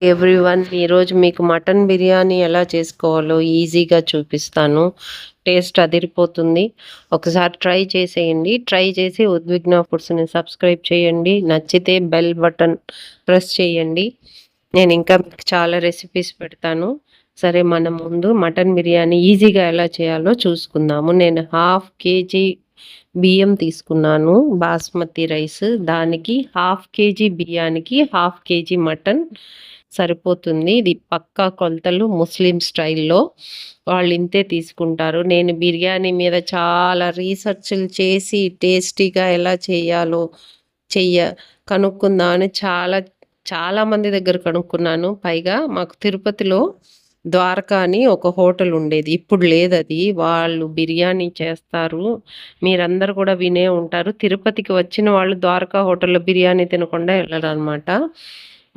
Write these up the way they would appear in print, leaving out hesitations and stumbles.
Everyone, ఈరోజు మీకు mutton biryani ఎలా చేసుకోవాలో ఈజీగా చూపిస్తాను. టేస్ట్ అదిరిపోతుంది. ఒకసారి ట్రై చేసేయండి. ట్రై చేసి ఉద్విగ్న ఫుడ్స్ని సబ్స్క్రైబ్ చేయండి. నచ్చితే బెల్ బటన్ ప్రెస్ చేయండి. నేను ఇంకా మీకు చాలా రెసిపీస్ పెడతాను. సరే, మనం ముందు మటన్ బిర్యానీ ఈజీగా ఎలా చేయాలో చూసుకుందాము. నేను 1/2 కేజీ బియ్యం తీసుకున్నాను, బాస్మతి రైస్. దానికి 1/2 కేజీ బియ్యానికి 1/2 కేజీ మటన్ సరిపోతుంది. ఇది పక్కా కొలతలు. ముస్లిం స్టైల్లో వాళ్ళు ఇంతే తీసుకుంటారు. నేను బిర్యానీ మీద చాలా రీసెర్చ్లు చేసి టేస్టీగా ఎలా చేయాలో కనుక్కుందామని చాలా చాలా మంది దగ్గర కనుక్కున్నాను. పైగా మాకు తిరుపతిలో ద్వారకా అని ఒక హోటల్ ఉండేది. ఇప్పుడు లేదు అది. వాళ్ళు బిర్యానీ చేస్తారు. మీరందరూ కూడా వినే ఉంటారు. తిరుపతికి వచ్చిన వాళ్ళు ద్వారకా హోటల్లో బిర్యానీ తినకుండా వెళ్ళరనమాట.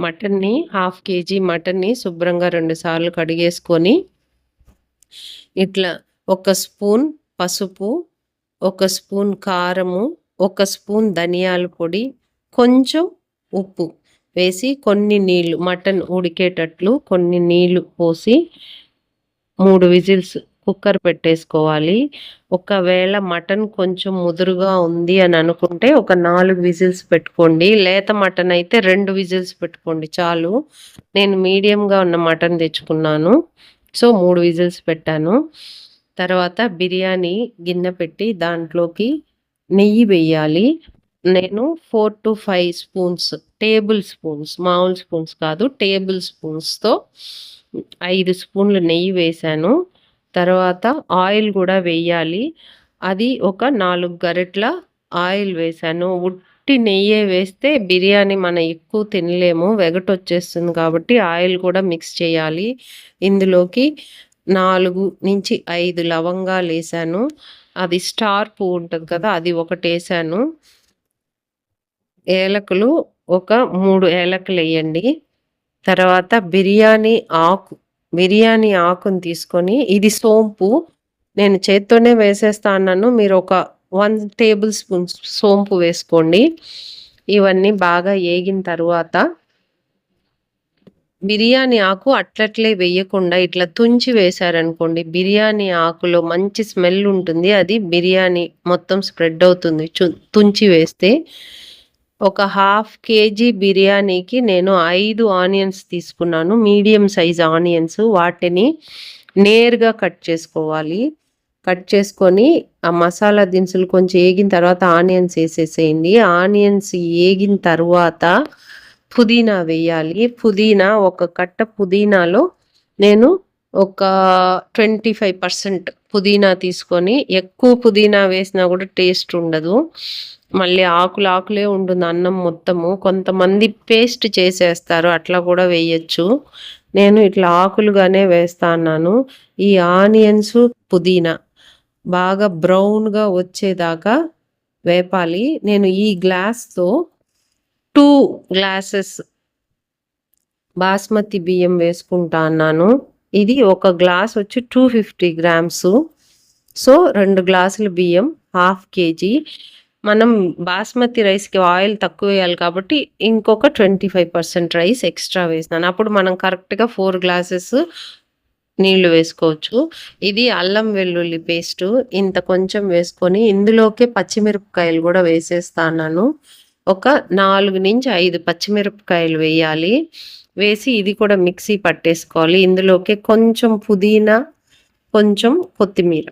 మటన్ని 1/2 కేజీ మటన్ని శుభ్రంగా 2 సార్లు కడిగేసుకొని, ఇట్లా 1 స్పూన్ పసుపు, 1 స్పూన్ కారము, 1 స్పూన్ ధనియాల పొడి, కొంచెం ఉప్పు వేసి కొన్ని నీళ్లు, మటన్ ఉడికేటట్లు కొన్ని నీళ్లు పోసి 3 విజిల్స్ కుక్కర్ పెట్టేసుకోవాలి. ఒకవేళ మటన్ కొంచెం ముదురుగా ఉంది అని అనుకుంటే ఒక 4 విజిల్స్ పెట్టుకోండి. లేత మటన్ అయితే 2 విజిల్స్ పెట్టుకోండి చాలు. నేను మీడియంగా ఉన్న మటన్ తెచ్చుకున్నాను, సో 3 విజిల్స్ పెట్టాను. తర్వాత బిర్యానీ గిన్నె పెట్టి దాంట్లోకి నెయ్యి వేయాలి. నేను 4 to 5 స్పూన్స్, టేబుల్ స్పూన్స్, మామూలు స్పూన్స్ కాదు, టేబుల్ స్పూన్స్తో 5 స్పూన్లు నెయ్యి వేశాను. తర్వాత ఆయిల్ కూడా వేయాలి. అది ఒక 4 గరిటెల ఆయిల్ వేశాను. ఉట్టి నెయ్యే వేస్తే బిర్యానీ మనం ఎక్కువ తినలేము, వెగటొచ్చేస్తుంది. కాబట్టి ఆయిల్ కూడా మిక్స్ చేయాలి. ఇందులోకి 4 నుంచి 5 లవంగాలు వేసాను. అది స్టార్ పువ్వు ఉంటుంది కదా, అది ఒకటి వేసాను. ఏలకులు ఒక 3 ఏలకులు వేయండి. తర్వాత బిర్యానీ ఆకుని తీసుకొని, ఇది సోంపు, నేను చేత్తోనే వేసేస్తా అన్నాను, మీరు ఒక 1 టేబుల్ స్పూన్ సోంపు వేసుకోండి. ఇవన్నీ బాగా ఏగిన తర్వాత బిర్యానీ ఆకు అట్లట్లే వేయకుండా ఇట్లా తుంచి వేశారనుకోండి, బిర్యానీ ఆకులో మంచి స్మెల్ ఉంటుంది. అది బిర్యానీ మొత్తం స్ప్రెడ్ అవుతుంది తుంచి వేస్తే. ఒక 1/2 కేజీ బిర్యానీకి నేను 5 ఆనియన్స్ తీసుకున్నాను, మీడియం సైజ్ ఆనియన్స్. వాటిని నేరుగా కట్ చేసుకోవాలి. కట్ చేసుకొని ఆ మసాలా దినుసులు కొంచెం ఏగిన తర్వాత ఆనియన్స్ వేసేసేయండి. ఆనియన్స్ ఏగిన తర్వాత పుదీనా వేయాలి. పుదీనా, ఒక కట్ట పుదీనాలో నేను ఒక 25% పుదీనా తీసుకొని, ఎక్కువ పుదీనా వేసినా కూడా టేస్ట్ ఉండదు, మళ్ళీ ఆకులే ఉంటుంది అన్నం మొత్తము. కొంతమంది పేస్ట్ చేసేస్తారు, అట్లా కూడా వేయచ్చు. నేను ఇట్లా ఆకులుగానే వేస్తా అన్నాను. ఈ ఆనియన్స్, పుదీనా బాగా బ్రౌన్గా వచ్చేదాకా వేపాలి. నేను ఈ గ్లాస్తో 2 గ్లాసెస్ బాస్మతి బియ్యం వేసుకుంటా అన్నాను. ఇది ఒక గ్లాస్ వచ్చి 250 గ్రామ్స్. సో 2 గ్లాసులు బియ్యం, 1/2 కేజీ. మనం బాస్మతి రైస్కి ఆయిల్ తక్కువ వేయాలి కాబట్టి ఇంకొక 25% రైస్ ఎక్స్ట్రా వేసినాను. అప్పుడు మనం కరెక్ట్గా 4 గ్లాసెస్ నీళ్లు వేసుకోవచ్చు. ఇది అల్లం వెల్లుల్లి పేస్టు ఇంత కొంచెం వేసుకొని, ఇందులోకే పచ్చిమిరపకాయలు కూడా వేసేస్తా అన్నాను. ఒక 4 నుంచి 5 పచ్చిమిరపకాయలు వేయాలి. వేసి ఇది కూడా మిక్సీ పట్టేసుకోవాలి. ఇందులోకి కొంచెం పుదీనా, కొంచెం కొత్తిమీర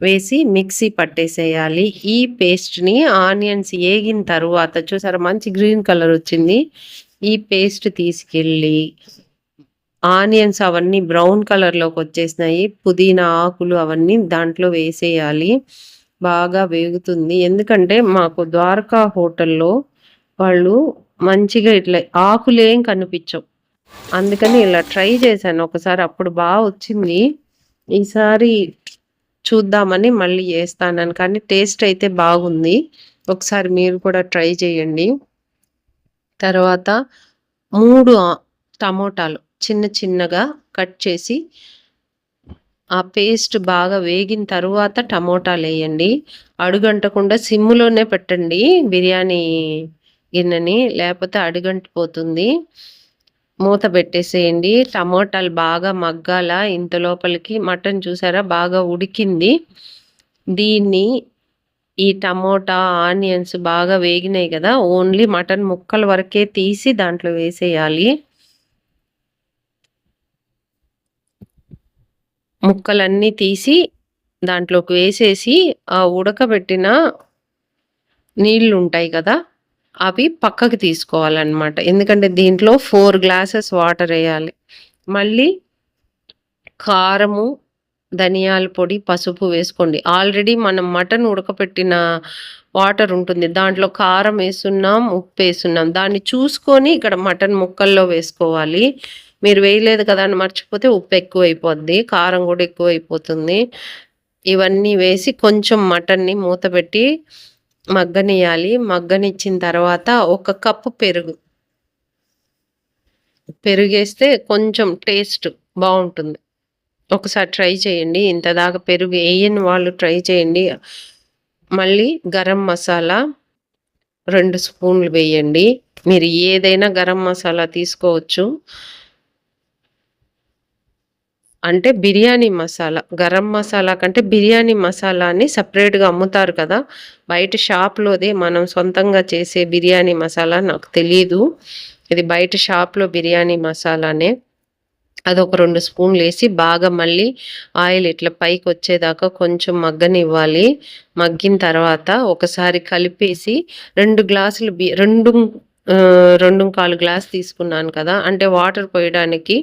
వేసి మిక్సీ పట్టేసేయాలి. ఈ పేస్ట్ని ఆనియన్స్ ఏగిన తర్వాత చూసారా మంచి గ్రీన్ కలర్ వచ్చింది. ఈ పేస్ట్ తీసుకెళ్ళి ఆనియన్స్ అవన్నీ బ్రౌన్ కలర్లోకి వచ్చేసినాయి, పుదీనా ఆకులు అవన్నీ దాంట్లో వేసేయాలి. బాగా వేగుతుంది. ఎందుకంటే మాకు ద్వారకా హోటల్లో వాళ్ళు మంచిగా ఇట్లా ఆకులేం కనిపించవు, అందుకని ఇలా ట్రై చేశాను ఒకసారి, అప్పుడు బాగా వచ్చింది. ఈసారి చూద్దామని మళ్ళీ చేస్తాను, కానీ టేస్ట్ అయితే బాగుంది. ఒకసారి మీరు కూడా ట్రై చేయండి. తర్వాత 3 టమోటాలు చిన్నగా కట్ చేసి, ఆ పేస్ట్ బాగా వేగిన తర్వాత టమోటాలు వేయండి. అడుగంటకుండా సిమ్లోనే పెట్టండి బిర్యానీ గిన్నెని, లేకపోతే అడుగంటిపోతుంది. మూత పెట్టేసేయండి. టమోటాలు బాగా మగ్గాల. ఇంత లోపలికి మటన్ చూసారా బాగా ఉడికింది. దీన్ని ఈ టమోటా, ఆనియన్స్ బాగా వేగినాయి కదా! ఓన్లీ మటన్ ముక్కల వరకే తీసి దాంట్లో వేసేయాలి. ముక్కలన్నీ తీసి దాంట్లోకి వేసేసి ఆ ఉడకబెట్టిన నీళ్లుంటాయి కదా! అవి పక్కకి తీసుకోవాలన్నమాట. ఎందుకంటే దీంట్లో 4 గ్లాసెస్ వాటరేయాలి. మళ్ళీ కారము, ధనియాల పొడి, పసుపు వేసుకోండి. ఆల్రెడీ మనం మటన్ ఉడకపెట్టిన వాటర్ ఉంటుంది. దాంట్లో కారం ఏసున్నాం, ఉప్పేసున్నాం. దాన్ని చూసుకొని ఇక్కడ మటన్ ముక్కల్లో వేసుకోవాలి. మీరు వేయలేదు కదా అని మర్చిపోతే ఉప్పు ఎక్కువైపోద్ది. కారం కూడా ఎక్కువైపోతుంది. ఇవన్నీ వేసి కొంచెం మటన్‌ని మూతపెట్టి మగ్గనియాలి. మగ్గనిచ్చిన తర్వాత ఒక కప్పు పెరుగు. పెరుగేస్తే కొంచెం టేస్ట్ బావుంటుంది. ఒకసారి ట్రై చేయండి. ఇంత దాకా పెరుగు ఎయ్యని వాళ్ళు ట్రై చేయండి. మళ్ళీ గరం మసాలా 2 స్పూన్లు వేయండి. మీరు ఏదైనా గరం మసాలా తీసుకోవచ్చు. అంటే బిర్యానీ మసాలా. గరం మసాలా కంటే బిర్యానీ మసాలా అని సెపరేట్‌గా అమ్ముతారు కదా! బయట షాప్‌లోది మనం సొంతంగా చేసే బిర్యానీ మసాలా నాకు తెలీదు. ఇది బయట షాప్‌లో బిర్యానీ మసాలానే. అదొక 2 స్పూన్‌లేసి బాగా మళ్ళీ ఆయిల్ ఇట్లా పైకొచ్చేదాకా కొంచెం మగ్గనివ్వాలి. మగ్గిన తర్వాత ఒకసారి కలిపేసి 2 గ్లాసులు 2 1/4 గ్లాస్ తీసుకున్నాను కదా! అంటే వాటర్ పోయడానికి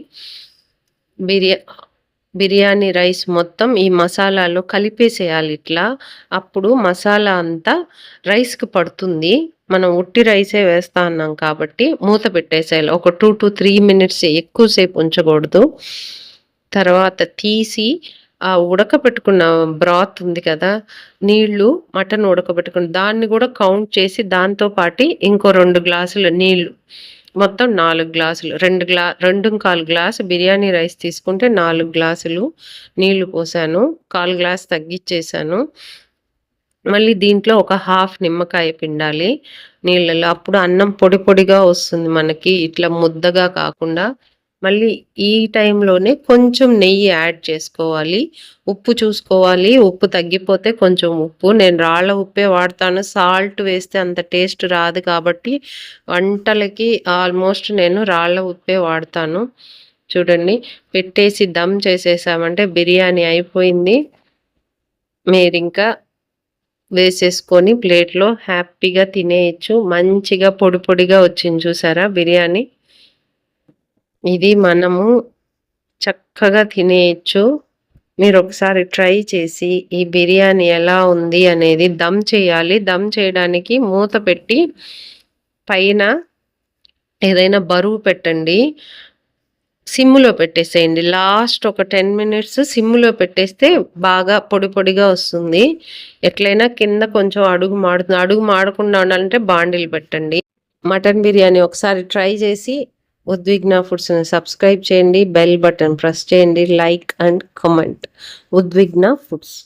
బిర్యా బిర్యానీ రైస్ మొత్తం ఈ మసాలాలో కలిపేసేయాలి ఇట్లా. అప్పుడు మసాలా అంతా రైస్‌కి పడుతుంది. మనం ఉట్టి రైసే వేస్తా అన్నాం కాబట్టి మూత పెట్టేసేయాలి. ఒక 2-3 మినిట్స్ ఎక్కువ సేపు ఉంచకూడదు. తర్వాత తీసి ఆ ఉడకబెట్టుకున్న బ్రాత్ ఉంది కదా! నీళ్ళు మటన్ ఉడకబెట్టుకుని దాన్ని కూడా కౌంట్ చేసి దాంతో పాటి ఇంకో 2 గ్లాసుల నీళ్ళు. మొత్తం 4 గ్లాసులు. 2 1/4 గ్లాసు బిర్యానీ రైస్ తీసుకుంటే 4 గ్లాసులు నీళ్లు పోసాను. 1/4 గ్లాస్ తగ్గిచ్చేసాను. మళ్ళీ దీంట్లో ఒక హాఫ్ నిమ్మకాయ పిండాలి నీళ్ళలో. అప్పుడు అన్నం పొడి పొడిగా వస్తుంది మనకి. ఇట్లా ముద్దగా కాకుండా. మళ్ళీ ఈ టైంలోనే కొంచెం నెయ్యి యాడ్ చేసుకోవాలి. ఉప్పు చూసుకోవాలి. ఉప్పు తగ్గిపోతే కొంచెం ఉప్పు. నేను రాళ్ళ ఉప్పే వాడతాను. సాల్ట్ వేస్తే అంత టేస్ట్ రాదు కాబట్టి వంటలకి ఆల్మోస్ట్ నేను రాళ్ళ ఉప్పే వాడతాను. చూడండి పెట్టేసి దమ్ చేసేసామంటే బిర్యానీ అయిపోయింది. మీరింకా వేసేసుకొని ప్లేట్‌లో హ్యాపీగా తినేయొచ్చు. మంచిగా పొడి పొడిగా వచ్చింది చూసారా బిర్యానీ. ఇది మనము చక్కగా తినేయొచ్చు. మీరొకసారి ట్రై చేసి ఈ బిర్యానీ ఎలా ఉంది అనేది దమ్ చేయాలి. దమ్ చేయడానికి మూత పెట్టి పైన ఏదైనా బరువు పెట్టండి. సిమ్‌లో పెట్టేసేయండి. లాస్ట్ ఒక 10 మినిట్స్ సిమ్‌లో పెట్టేస్తే బాగా పొడి పొడిగా వస్తుంది. ఎట్లైనా కింద కొంచెం అడుగు మాడుతుంది. అడుగు మాడకుండా ఉండాలంటే బాండీలు పెట్టండి. మటన్ బిర్యానీ ఒకసారి ట్రై చేసి ఉద్విగ్న ఫుడ్స్‌ని సబ్స్క్రైబ్ చేయండి. బెల్ బటన్ ప్రెస్ చేయండి. Like and comment. Udvigna foods.